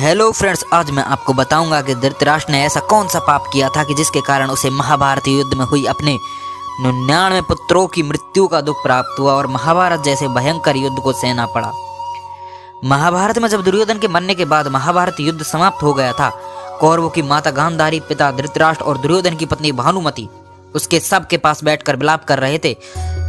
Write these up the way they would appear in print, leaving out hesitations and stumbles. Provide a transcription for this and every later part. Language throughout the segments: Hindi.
हेलो फ्रेंड्स, आज मैं आपको बताऊंगा कि धृतराष्ट्र ने ऐसा कौन सा पाप किया था कि जिसके कारण उसे महाभारत युद्ध में हुई अपने 99 पुत्रों की मृत्यु का दुख प्राप्त हुआ और महाभारत जैसे भयंकर युद्ध को सहना पड़ा। महाभारत में जब दुर्योधन के मरने के बाद महाभारत युद्ध समाप्त हो गया था, कौरवों की माता गांधारी, पिता धृतराष्ट्र और दुर्योधन की पत्नी भानुमति उसके सब के पास बैठकर विलाप कर रहे थे।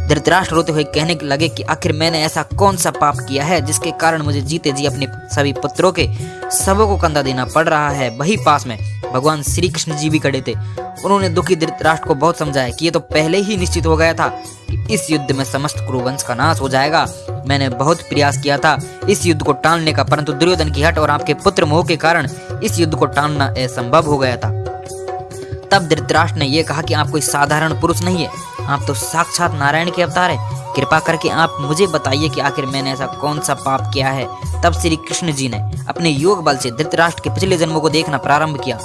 धृतराष्ट्र रोते हुए कहने लगे कि आखिर मैंने ऐसा कौन सा पाप किया है जिसके कारण मुझे जीते जी अपने सभी पुत्रों के सबों को कंधा देना पड़ रहा है। वही पास में भगवान श्री कृष्ण जी भी खड़े थे। उन्होंने दुखी धृतराष्ट्र को बहुत समझाया कि ये तो पहले ही निश्चित हो गया था कि इस युद्ध में समस्त कुरुवंश का नाश हो जाएगा। मैंने बहुत प्रयास किया था इस युद्ध को टालने का, परंतु दुर्योधन की हट और आपके पुत्र मोह के कारण इस युद्ध को टालना असंभव हो गया था। तब धृतराष्ट्र ने यह कहा कि आप कोई साधारण पुरुष नहीं है, आप तो साक्षात नारायण के अवतार हैं। कृपा करके आप मुझे बताइए कि आखिर मैंने ऐसा कौन सा पाप किया है। तब श्री कृष्ण जी ने अपने योग बल से धृतराष्ट्र के पिछले जन्मों को देखना प्रारंभ किया।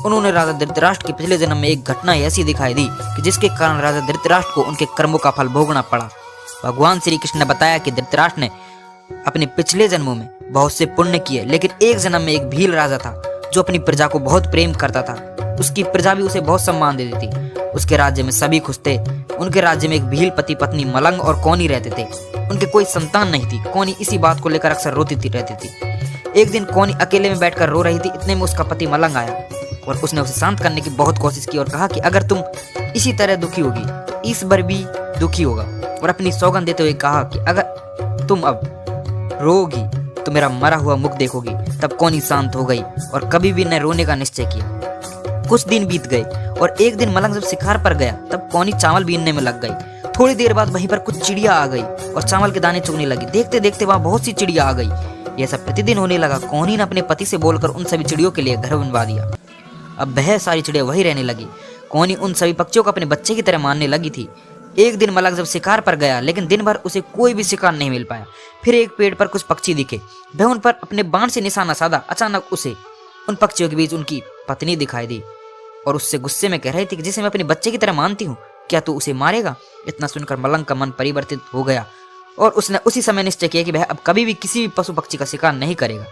उन्होंने राजा धृतराष्ट्र के पिछले जन्म में एक घटना ऐसी दिखाई दी कि जिसके कारण राजा धृतराष्ट्र को उनके कर्मों का फल भोगना पड़ा। भगवान श्री कृष्ण ने बताया कि धृतराष्ट्र ने अपने पिछले जन्मों में बहुत से पुण्य किए, लेकिन एक जन्म में एक भील राजा था जो अपनी प्रजा को बहुत प्रेम करता था। उसकी प्रजा भी उसे बहुत सम्मान देती थी। उसके राज्य में सभी खुश थे। उनके राज्य में एक भील पति पत्नी मलंग और कौनी रहते थे। उनके कोई संतान नहीं थी। कौनी इसी बात को लेकर अक्सर रोती रहती थी। एक दिन कौनी अकेले में बैठकर रो रही थी। इतने में उसका पति मलंग आया और उसने उसे शांत करने की बहुत कोशिश की और कहा कि अगर तुम इसी तरह दुखी होगी तो इस बार भी दुखी होगा, और अपनी सौगंध देते हुए कहा कि अगर तुम अब रोगी तो मेरा मरा हुआ मुख देखोगी। तब कौनी शांत हो गई और कभी भी न रोने का निश्चय किया। कुछ दिन बीत गए और एक दिन मलंग जब शिकार पर गया तब कौनी चावल बीनने में लग गई। थोड़ी देर बाद वहीं पर कुछ चिड़िया आ गई और चावल के दाने चुगने लगी। देखते देखते वहां बहुत सी चिड़िया आ गई। यह सब प्रतिदिन होने लगा। कौनी ने अपने पति से बोलकर उन सभी चिड़ियों के लिए घर बनवा दिया। अब वह सारी चिड़िया वही रहने लगी। कौनी उन सभी पक्षियों को अपने बच्चे की तरह मानने लगी थी। एक दिन मलंग जब शिकार पर गया, लेकिन दिन भर उसे कोई भी शिकार नहीं मिल पाया। फिर एक पेड़ पर कुछ पक्षी दिखे। वह उन पर अपने बाण से निशाना साधा। अचानक उसे उन पक्षियों के बीच उनकी पत्नी दिखाई दी और उससे गुस्से में कह रही थी कि जिसे मैं अपने बच्चे की तरह मानती हूँ, क्या तू उसे मारेगा? इतना सुनकर मलंग का मन परिवर्तित हो गया और उसने उसी समय निश्चय किया कि वह अब कभी भी किसी भी पशु पक्षी का शिकार नहीं करेगा।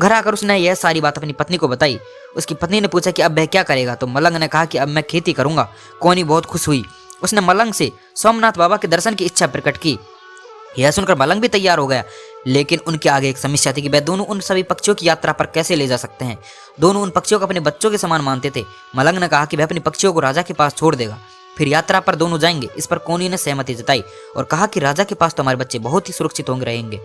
घर आकर उसने यह सारी बात अपनी पत्नी को बताई। उसकी पत्नी ने पूछा कि अब वह क्या करेगा, तो मलंग ने कहा कि अब मैं खेती करूंगा। कौनी बहुत खुश हुई। उसने मलंग से सोमनाथ बाबा के दर्शन की इच्छा प्रकट की। यह सुनकर मलंग भी तैयार हो गया, लेकिन उनके आगे एक समस्या थी कि वह दोनों उन सभी पक्षियों की यात्रा पर कैसे ले जा सकते हैं। दोनों उन पक्षियों को अपने बच्चों के समान मानते थे। मलंग ने कहा कि वह अपने पक्षियों को राजा के पास छोड़ देगा, फिर यात्रा पर दोनों जाएंगे। इस पर कौनी ने सहमति जताई और कहा कि राजा के पास तो हमारे बच्चे बहुत ही सुरक्षित होंगे रहेंगे।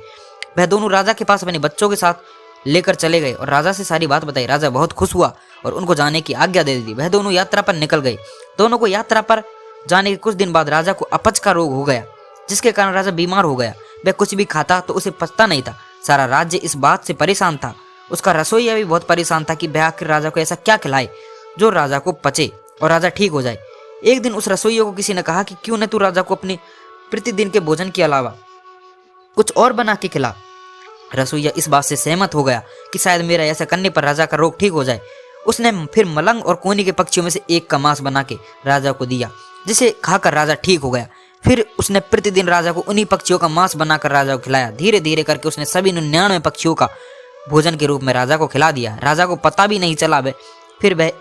वह दोनों राजा के पास अपने बच्चों के साथ लेकर चले गए और राजा से सारी बात बताई। राजा बहुत खुश हुआ और उनको जाने की आज्ञा दे दी। वह दोनों यात्रा पर निकल गए। दोनों को यात्रा पर जाने के कुछ दिन बाद राजा को अपच का रोग हो गया, जिसके कारण राजा बीमार हो गया। वह कुछ भी खाता तो उसे पचता नहीं था। सारा राज्य इस बात से परेशान था। उसका रसोइया भी बहुत परेशान था कि वह आखिर राजा को ऐसा क्या खिलाए जो राजा को पचे और राजा ठीक हो जाए। एक दिन उस रसोइया को किसी ने कहा कि क्यों न तू राजा को अपने प्रतिदिन के भोजन के अलावा कुछ और बना के खिला। रसोइया इस बात से सहमत हो गया कि शायद मेरा ऐसा करने पर राजा का रोग ठीक हो जाए। उसने फिर मलंग और कोनी के पक्षियों में से एक का मांस बना के राजा को दिया, जिसे खाकर राजा ठीक हो गया। फिर उसने प्रतिदिन राजा को उन्हीं पक्षियों का मांस बनाकर राजा को खिलाया। धीरे धीरे करके उसने सभी 99 पक्षियों का भोजन के रूप में राजा को खिला दिया। राजा को पता भी नहीं चला। फिर वह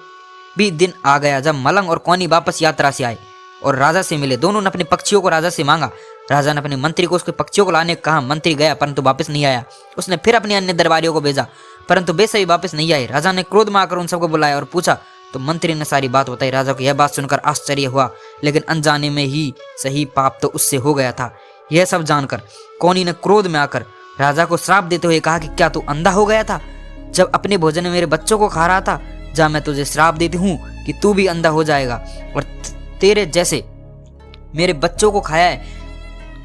भी दिन आ गया जब मलंग और कौनी वापस यात्रा से आए और राजा से मिले। दोनों ने अपने पक्षियों को राजा से मांगा। राजा ने अपने मंत्री को उसके पक्षियों को लाने कहा। मंत्री गया परंतु वापस नहीं आया। उसने फिर अपने अन्य दरबारियों को भेजा, परंतु वे सभी वापस नहीं आए। राजा ने क्रोध में आकर उन सबको बुलाया और पूछा, तो मंत्री ने सारी बात बताई। राजा को यह बात सुनकर आश्चर्य हुआ, लेकिन अनजाने में ही सही पाप तो उससे हो गया था। यह सब जानकर कौनी ने क्रोध में आकर राजा को श्राप देते हुए कहा कि क्या तू अंधा हो गया था जब अपने भोजन में मेरे बच्चों को खा रहा था? जा, मैं तुझे श्राप देती हूँ कि तू भी अंधा हो जाएगा और तेरे जैसे मेरे बच्चों को खाया है,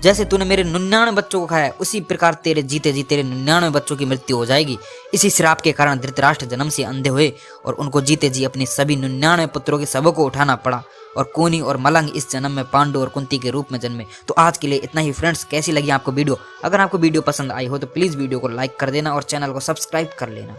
जैसे तूने मेरे 99 बच्चों को खाया है, उसी प्रकार तेरे जीते जी तेरे 99 बच्चों की मृत्यु हो जाएगी। इसी श्राप के कारण धृतराष्ट्र जन्म से अंधे हुए और उनको जीते जी अपने सभी 99 पुत्रों के शवों को उठाना पड़ा और कोनी और मलंग इस जन्म में पांडु और कुंती के रूप में जन्मे। तो आज के लिए इतना ही फ्रेंड्स। कैसी लगी आपको वीडियो? अगर आपको वीडियो पसंद आई हो तो प्लीज़ वीडियो को लाइक कर देना और चैनल को सब्सक्राइब कर लेना।